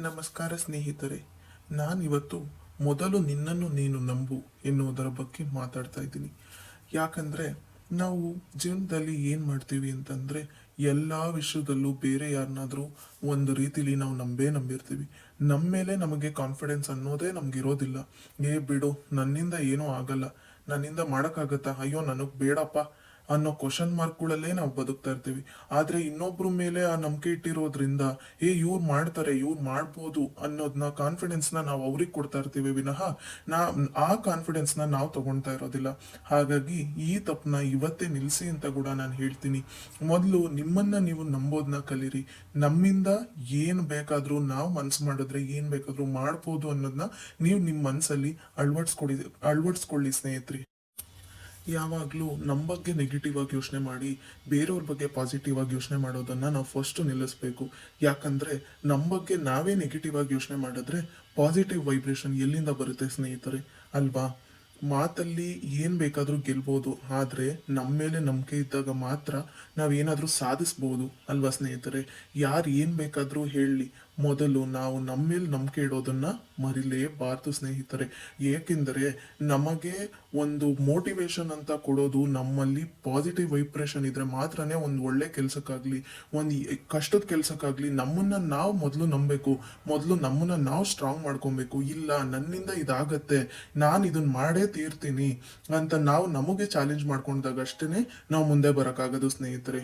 ನಮಸ್ಕಾರ ಸ್ನೇಹಿತರೆ. ನಾನಿವತ್ತು ಮೊದಲು ನಿನ್ನನ್ನು ನೀನು ನಂಬು ಎನ್ನುವುದರ ಬಗ್ಗೆ ಮಾತಾಡ್ತಾ ಇದ್ದೀನಿ. ಯಾಕಂದರೆ ನಾವು ಜೀವನದಲ್ಲಿ ಏನು ಮಾಡ್ತೀವಿ ಅಂತಂದರೆ ಎಲ್ಲ ವಿಷಯದಲ್ಲೂ ಬೇರೆ ಯಾರನ್ನಾದರೂ ಒಂದು ರೀತಿಲಿ ನಾವು ನಂಬಿರ್ತೀವಿ. ನಮ್ಮ ಮೇಲೆ ನಮಗೆ ಕಾನ್ಫಿಡೆನ್ಸ್ ಅನ್ನೋದೇ ನಮಗಿರೋದಿಲ್ಲ. ಬಿಡು, ನನ್ನಿಂದ ಏನೂ ಆಗಲ್ಲ, ನನ್ನಿಂದ ಮಾಡೋಕ್ಕಾಗತ್ತಾ, ಅಯ್ಯೋ ನನಗೆ ಬೇಡಪ್ಪ ಅನ್ನೋ ಕ್ವಶನ್ ಮಾರ್ಕ್ಗಳಲ್ಲೇ ನಾವು ಬದುಕ್ತಾ ಇರ್ತೀವಿ. ಆದ್ರೆ ಇನ್ನೊಬ್ರ ಮೇಲೆ ಆ ನಂಬಿಕೆ ಇಟ್ಟಿರೋದ್ರಿಂದ ಇವ್ರು ಮಾಡ್ತಾರೆ, ಇವ್ರು ಮಾಡ್ಬೋದು ಅನ್ನೋದನ್ನ ಕಾನ್ಫಿಡೆನ್ಸ್ನ ನಾವು ಅವ್ರಿಗೆ ಕೊಡ್ತಾ ಇರ್ತೀವಿ ವಿನಃ ನಾ ಆ ಕಾನ್ಫಿಡೆನ್ಸ್ನ ನಾವು ತಗೊಳ್ತಾ ಇರೋದಿಲ್ಲ. ಹಾಗಾಗಿ ಈ ತಪ್ಪನ್ನ ಇವತ್ತೇ ನಿಲ್ಲಿಸಿ ಅಂತ ಕೂಡ ನಾನು ಹೇಳ್ತೀನಿ. ಮೊದಲು ನಿಮ್ಮನ್ನ ನೀವು ನಂಬೋದನ್ನ ಕಲೀರಿ. ನಮ್ಮಿಂದ ಏನು ಬೇಕಾದ್ರೂ ನಾವು ಮನ್ಸು ಮಾಡಿದ್ರೆ ಏನು ಬೇಕಾದ್ರೂ ಮಾಡ್ಬೋದು ಅನ್ನೋದನ್ನ ನೀವು ನಿಮ್ಮ ಮನಸ್ಸಲ್ಲಿ ಅಳವಡಿಸ್ಕೊಳ್ಳಿ ಸ್ನೇಹಿತರೆ. ಯಾವಾಗಲೂ ನಮ್ಮ ಬಗ್ಗೆ ನೆಗೆಟಿವ್ ಆಗಿ ಯೋಚನೆ ಮಾಡಿ ಬೇರೆಯವ್ರ ಬಗ್ಗೆ ಪಾಸಿಟಿವ್ ಆಗಿ ಯೋಚನೆ ಮಾಡೋದನ್ನು ನಾವು ಫಸ್ಟು ನಿಲ್ಲಿಸ್ಬೇಕು. ಯಾಕಂದರೆ ನಮ್ಮ ಬಗ್ಗೆ ನಾವೇ ನೆಗೆಟಿವ್ ಆಗಿ ಯೋಚನೆ ಮಾಡಿದ್ರೆ ಪಾಸಿಟಿವ್ ವೈಬ್ರೇಷನ್ ಎಲ್ಲಿಂದ ಬರುತ್ತೆ ಸ್ನೇಹಿತರೆ, ಅಲ್ವಾ? ಮಾತಲ್ಲಿ ಏನು ಬೇಕಾದರೂ ಗೆಲ್ಬೋದು, ಆದರೆ ನಮ್ಮ ಮೇಲೆ ನಂಬಿಕೆ ಇದ್ದಾಗ ಮಾತ್ರ ನಾವೇನಾದರೂ ಸಾಧಿಸ್ಬೋದು, ಅಲ್ವಾ ಸ್ನೇಹಿತರೆ? ಯಾರು ಏನು ಬೇಕಾದರೂ ಹೇಳಲಿ, ಮೊದಲು ನಾವು ನಮ್ಮ ಮೇಲೆ ನಂಬಿಕೆ ಇಡೋದನ್ನು ಮರಿಲೇಬಾರ್ದು ಸ್ನೇಹಿತರೆ. ಏಕೆಂದರೆ ನಮಗೆ ಒಂದು ಮೋಟಿವೇಶನ್ ಅಂತ ಕೊಡೋದು ನಮ್ಮಲ್ಲಿ ಪಾಸಿಟಿವ್ ವೈಬ್ರೇಷನ್ ಇದ್ರೆ ಮಾತ್ರನೇ ಒಂದು ಒಳ್ಳೆ ಕೆಲಸಕ್ಕಾಗಲಿ, ಒಂದು ಕಷ್ಟದ ಕೆಲಸಕ್ಕಾಗಲಿ ನಮ್ಮನ್ನು ನಾವು ಮೊದಲು ನಂಬಬೇಕು. ಮೊದಲು ನಮ್ಮನ್ನು ನಾವು ಸ್ಟ್ರಾಂಗ್ ಮಾಡ್ಕೊಬೇಕು. ಇಲ್ಲ, ನನ್ನಿಂದ ಇದಾಗತ್ತೆ, ನಾನು ಇದನ್ನ ಮಾಡೇ ತೀರ್ತೀನಿ ಅಂತ ನಾವು ನಮಗೆ ಚಾಲೆಂಜ್ ಮಾಡ್ಕೊಂಡಾಗ ಅಷ್ಟೇ ನಾವು ಮುಂದೆ ಬರೋಕ್ಕಾಗೋದು ಸ್ನೇಹಿತರೆ.